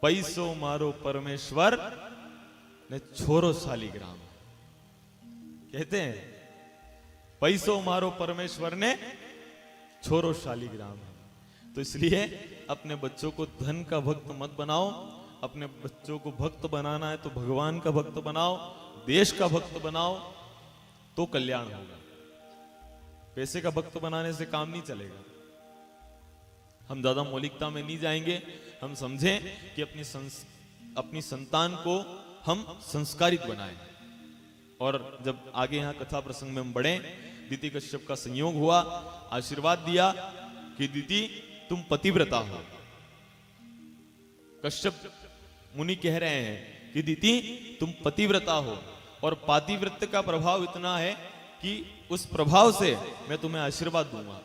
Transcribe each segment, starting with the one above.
पैसो मारो परमेश्वर ने छोरो शालिग्राम। कहते हैं पैसो मारो परमेश्वर ने छोरो शालिग्राम। तो इसलिए अपने बच्चों को धन का भक्त मत बनाओ। अपने बच्चों को भक्त बनाना है तो भगवान का भक्त बनाओ, देश का भक्त बनाओ, तो कल्याण होगा। पैसे का भक्त बनाने से काम नहीं चलेगा। हम ज्यादा मौलिकता में नहीं जाएंगे। हम समझें कि अपनी संतान को हम संस्कारित बनाएं। और जब आगे यहां कथा प्रसंग में हम बढ़े, दीति कश्यप का संयोग हुआ, आशीर्वाद दिया कि दीति तुम पतिव्रता हो। कश्यप मुनि कह रहे हैं कि दीति तुम पतिव्रता हो, और पातिव्रत का प्रभाव इतना है कि उस प्रभाव से मैं तुम्हें आशीर्वाद दूंगा।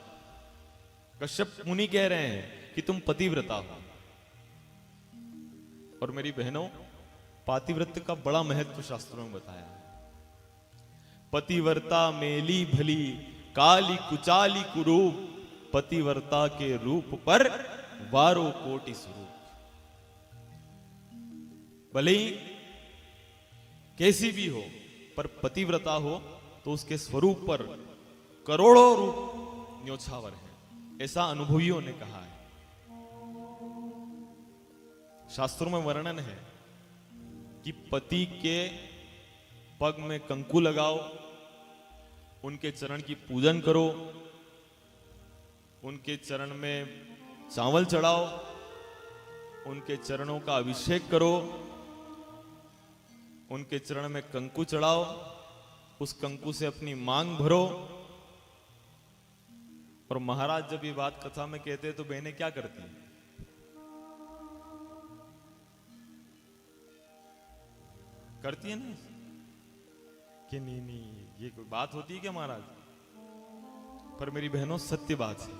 कश्यप मुनि कह रहे हैं कि तुम पतिव्रता हो। और मेरी बहनों, पातिव्रत का बड़ा महत्व शास्त्रों में बताया है। पतिव्रता मेली भली काली कुचाली कुरूप, पतिव्रता के रूप पर वारो कोटि स्वरूप। भले ही कैसी भी हो, पर पतिव्रता हो तो उसके स्वरूप पर करोड़ों रूप न्योछावर है, ऐसा अनुभवियों ने कहा है। शास्त्रों में वर्णन है कि पति के पग में कंकु लगाओ, उनके चरण की पूजन करो, उनके चरण में चावल चढ़ाओ, उनके चरणों का अभिषेक करो, उनके चरण में कंकु चढ़ाओ, उस कंकु से अपनी मांग भरो। और महाराज जब ये बात कथा में कहते हैं तो बहनें क्या करती हैं? करती है ना कि नहीं ये कोई बात होती है क्या महाराज? पर मेरी बहनों, सत्य बात है।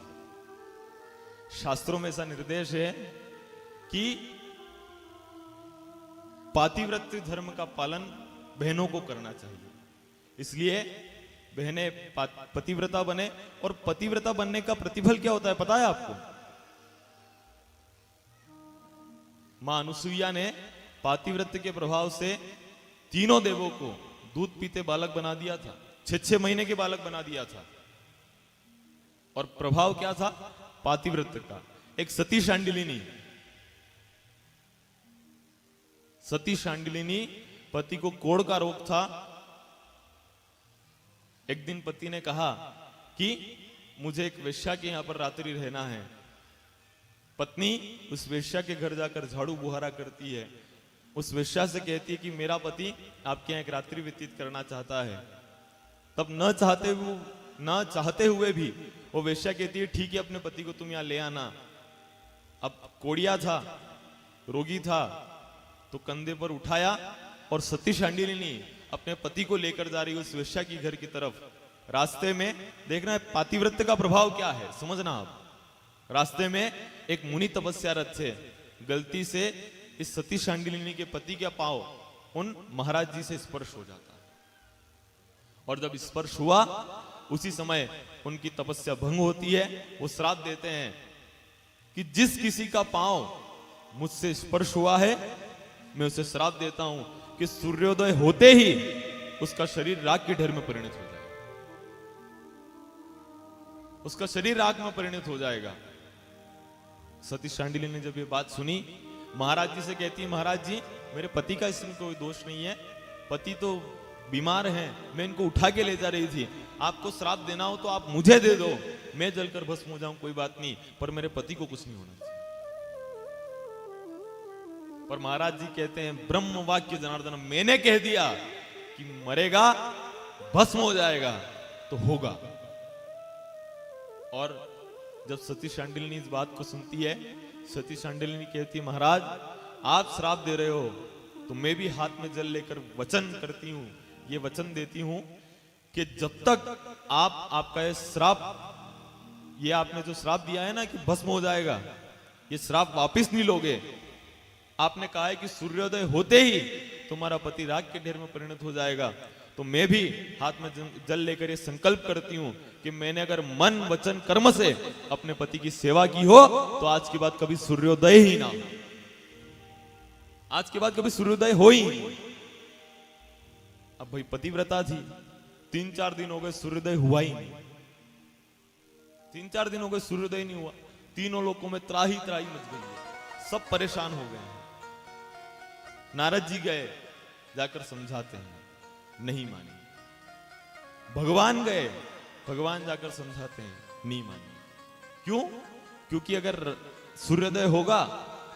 शास्त्रों में ऐसा निर्देश है कि पातिव्रत धर्म का पालन बहनों को करना चाहिए। इसलिए बहनें पतिव्रता बने। और पतिव्रता बनने का प्रतिफल क्या होता है पता है आपको? मां अनुसुईया ने पातिव्रत के प्रभाव से तीनों देवों को दूध पीते बालक बना दिया था, 6-6 महीने के बालक बना दिया था। और प्रभाव क्या था पातिव्रत का? एक सती शांडिलिनी, सती शांडिलिनी पति को कोढ़ का रोग था। एक दिन पति ने कहा कि मुझे एक वेश्या के यहां पर रात्रि रहना है। पत्नी उस वेश्या के घर जाकर झाड़ू बुहारा करती है। उस वेश्या से कहती है कि मेरा पति आपके यहाँ एक रात्रि व्यतीत करना चाहता है। तब न चाहते हुए भी वो वेश्या कहती है ठीक है, अपने पति को तुम यहाँ ले आना। अब कोड़िया था, रोगी था, तो कंधे पर उठाया और सती शांडिलिनी अपने पति को लेकर जा रही उस वेश्या की घर की तरफ। रास्ते में देखना है पातिव्रत का प्रभाव क्या है, समझना आप। रास्ते में एक मुनि तपस्यारत थे, गलती से इस सती शांडिलिनी के पति का पांव उन महाराज जी से स्पर्श हो जाता है। और जब स्पर्श हुआ उसी समय उनकी तपस्या भंग होती है। वो श्राप देते हैं कि जिस किसी का पांव मुझसे स्पर्श हुआ है मैं उसे श्राप देता हूं कि सूर्योदय होते ही उसका शरीर राख के ढेर में परिणत हो जाएगा। उसका शरीर राख में परिणत हो जाएगा। सती शांडिलिनी ने जब ये बात सुनी, महाराज जी से कहती है महाराज जी मेरे पति का इसमें कोई दोष नहीं है, पति तो बीमार हैं, मैं इनको उठा के ले जा रही थी। आपको श्राप देना हो तो आप मुझे दे दो, मैं जलकर भस्म हो जाऊं, कोई बात नहीं, पर मेरे पति को कुछ नहीं होना चाहिए। पर महाराज जी कहते हैं ब्रह्म वाक्य जनार्दन, मैंने कह दिया कि मरेगा भस्म हो जाएगा तो होगा। और जब सती शांडिलिनी इस बात को सुनती है, सती शांडिलिनी कहती है महाराज आप श्राप दे रहे हो तो मैं भी हाथ में जल लेकर वचन करती हूं, ये वचन देती हूं कि जब तक आपका ये श्राप, ये आपने जो श्राप दिया है ना कि भस्म हो जाएगा, ये श्राप वापस नहीं लोगे। आपने कहा है कि सूर्योदय होते ही तुम्हारा पति राख के ढेर में परिणत हो जाएगा, तो मैं भी हाथ में जल लेकर ये संकल्प करती हूं कि मैंने अगर मन वचन कर्म से अपने पति की सेवा की हो तो आज के बाद कभी सूर्योदय ही ना हो। आज के बाद कभी सूर्योदय हो ही नहीं। अब भाई पतिव्रता थी, 3-4 दिन हो गए सूर्योदय हुआ ही नहीं। 3-4 दिन हो गए सूर्योदय नहीं हुआ। तीनों लोगों में त्राही त्राही मच गई है, सब परेशान हो गए हैं। नारद जी गए, जाकर समझाते हैं, नहीं मानी। भगवान गए, भगवान जाकर समझाते हैं, नहीं मानी। क्यों? क्योंकि अगर सूर्योदय होगा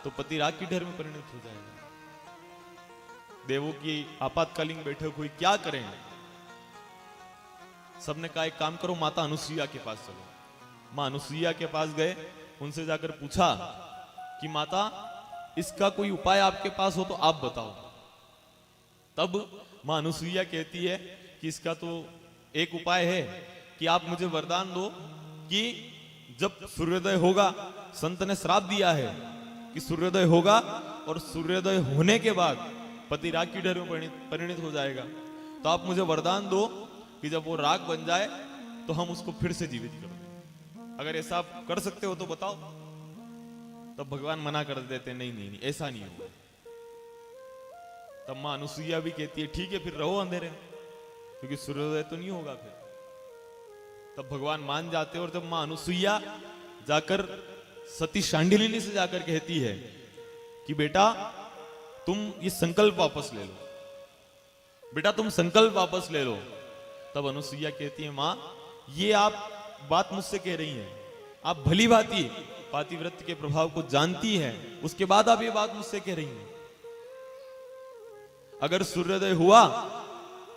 तो पति राग की ढेर में परिणत हो जाएगा। देवों की आपातकालीन बैठक हुई, क्या करें? सबने कहा एक काम करो, माता अनुसुईया के पास चलो। मां अनुसुईया के पास गए, उनसे जाकर पूछा कि माता इसका कोई उपाय आपके पास हो तो आप बताओ। तब मां अनुसुईया कहती है कि इसका तो एक उपाय है कि आप मुझे वरदान दो कि जब सूर्योदय होगा, संत ने श्राप दिया है कि सूर्योदय होगा और सूर्योदय होने के बाद पति राग की ढेर में परिणत हो जाएगा, तो आप मुझे वरदान दो कि जब वो राग बन जाए तो हम उसको फिर से जीवित कर दें। अगर ऐसा आप कर सकते हो तो बताओ। तब भगवान मना कर देते, नहीं नहीं नहीं, ऐसा नहीं होगा। तब मां अनुसुईया भी कहती है ठीक है, फिर रहो अंधेरे में, क्योंकि सूर्योदय तो नहीं होगा फिर। तब भगवान मान जाते और जब मां अनुसुईया जाकर सती शांडिलिनी से जाकर कहती है कि बेटा तुम ये संकल्प वापस ले लो, बेटा तुम संकल्प वापस ले लो। तब अनुसुईया कहती है मां ये आप बात मुझसे कह रही हैं, आप भली भांति पातिव्रत्य के प्रभाव को जानती हैं, उसके बाद आप ये बात मुझसे कह रही हैं। अगर सूर्योदय हुआ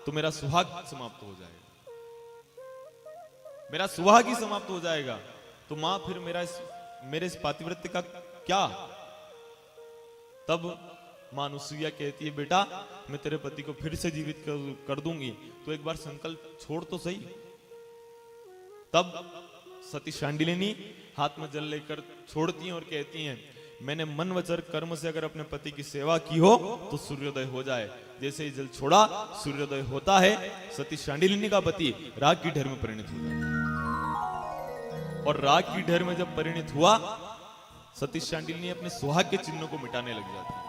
तो मेरा सुहाग समाप्त हो जाएगा, मेरा सुहाग ही समाप्त हो जाएगा। तो मां फिर मेरे इस पातिव्रत्य का क्या? तब मां अनुसुईया कहती है बेटा मैं तेरे पति को फिर से जीवित कर दूंगी, तो एक बार संकल्प छोड़ तो सही। तब सती शांडिलिनी हाथ में जल लेकर छोड़ती हैं और कहती हैं मैंने मन वचन कर्म से अगर अपने पति की सेवा की हो तो सूर्योदय हो जाए। जैसे ही जल छोड़ा सूर्योदय होता है, सती शांडिलिनी का पति राग की ढेर में परिणत हो जाता है। और राग की ढेर में जब परिणत हुआ, सती शांडिलिनी अपने सुहाग के चिन्हों को मिटाने लग जाती है।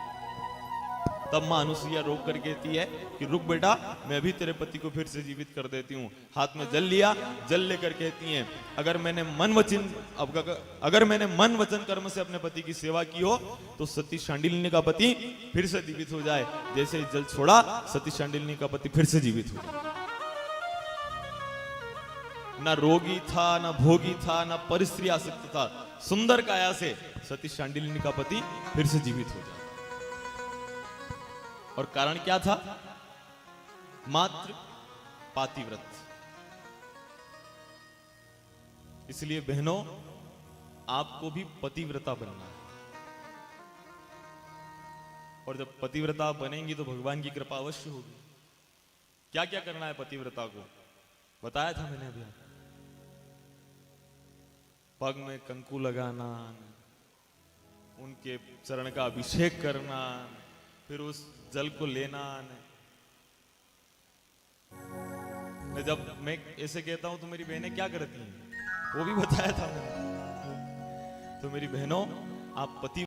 तब मां अनुसुईया रोक कर कहती है कि रुक बेटा, मैं अभी तेरे पति को फिर से जीवित कर देती हूँ। हाथ में जल लिया, जल लेकर कहती हैं अगर मैंने मन वचन कर्म से अपने पति की सेवा की हो तो सती शांडिलिनी का पति फिर से जीवित हो जाए। जैसे ही जल छोड़ा, सती शांडिलिनी का पति फिर से जीवित हो जाए। ना रोगी था, ना भोगी था, ना परिस्त्री आसक्त था, सुंदर काया से सती शांडिलिनी का पति फिर से जीवित हो जाए। और कारण क्या था? मात्र पातिव्रत। इसलिए बहनों आपको भी पतिव्रता बनना है, और जब पतिव्रता बनेंगी तो भगवान की कृपा अवश्य होगी। क्या क्या करना है पतिव्रता को बताया था मैंने अभी। पग में कंकु लगाना, उनके चरण का अभिषेक करना, फिर उस जल को लेना। जब मैं ऐसे कहता हूं तो मेरी बहनें क्या करती हैं वो भी बताया था मैंने। तो मेरी बहनों आप पति